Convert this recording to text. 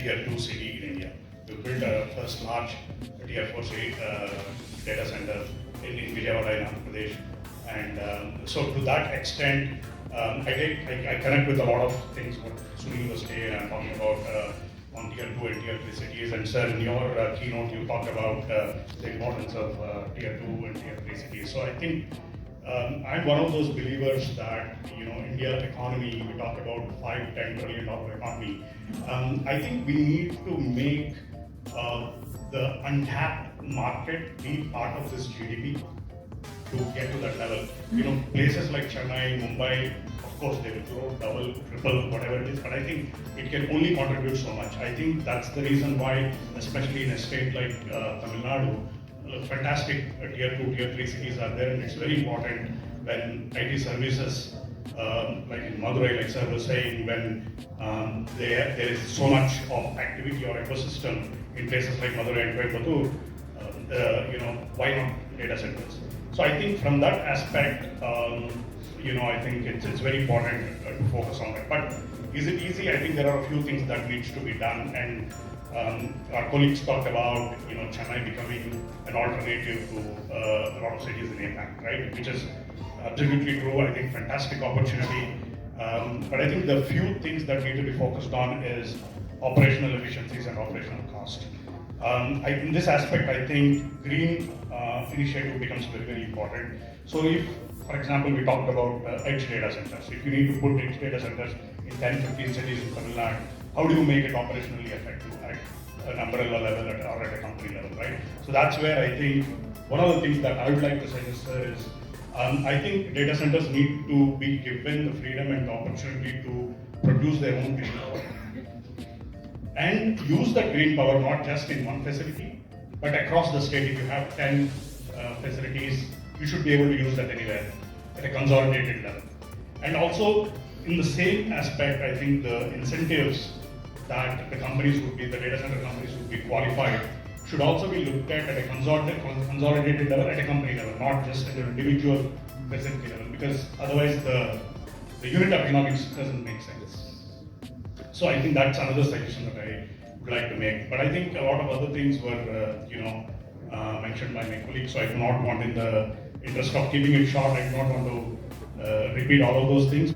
tier 2 city in India. We built our first large tier 4 city data center in Vijayawada in Andhra Pradesh. And so to that extent, I connect with a lot of things what Sunil was saying and talking about on tier 2 and tier 3 cities. And sir, in your keynote, you talked about the importance of tier 2 and tier 3 cities. So I think I'm one of those believers that, India economy, we talk about $5-10 trillion economy. I think we need to make the untapped market be part of this GDP to get to that level. Places like Chennai, Mumbai, of course they will grow double, triple, whatever it is, but I think it can only contribute so much. I think that's the reason why, especially in a state like Tamil Nadu, fantastic tier 2, tier 3 cities are there, and it's very important when IT services, like in Madurai, like sir was saying, when there is so much of activity or ecosystem in places like Madurai and Coimbatore, why not data centers? So I think from that aspect, I think it's very important to focus on that. But is it easy? I think there are a few things that needs to be done, and our colleagues talked about Chennai becoming an alternative to a lot of cities in APAC, right? Which is absolutely true. I think fantastic opportunity. But I think the few things that need to be focused on is operational efficiencies and operational cost. In this aspect, I think green initiative becomes very, very important. So if, for example, we talked about edge data centers. If you need to put edge data centers in 10-15 cities in Tamil Nadu, how do you make it operationally effective at an umbrella level or at a company level, right? So that's where I think one of the things that I would like to suggest is, I think data centers need to be given the freedom and the opportunity to produce their own green power. And use that green power not just in one facility, but across the state. If you have 10 facilities, you should be able to use that anywhere at a consolidated level. And also, in the same aspect, I think the incentives that the data center companies would be qualified, should also be looked at a consolidated level, at a company level, not just at an individual facility level, because otherwise the unit economics doesn't make sense. So I think that's another suggestion that I would like to make. But I think a lot of other things were, mentioned by my colleagues, so I do not want, in the interest of keeping it short, I do not want to repeat all of those things.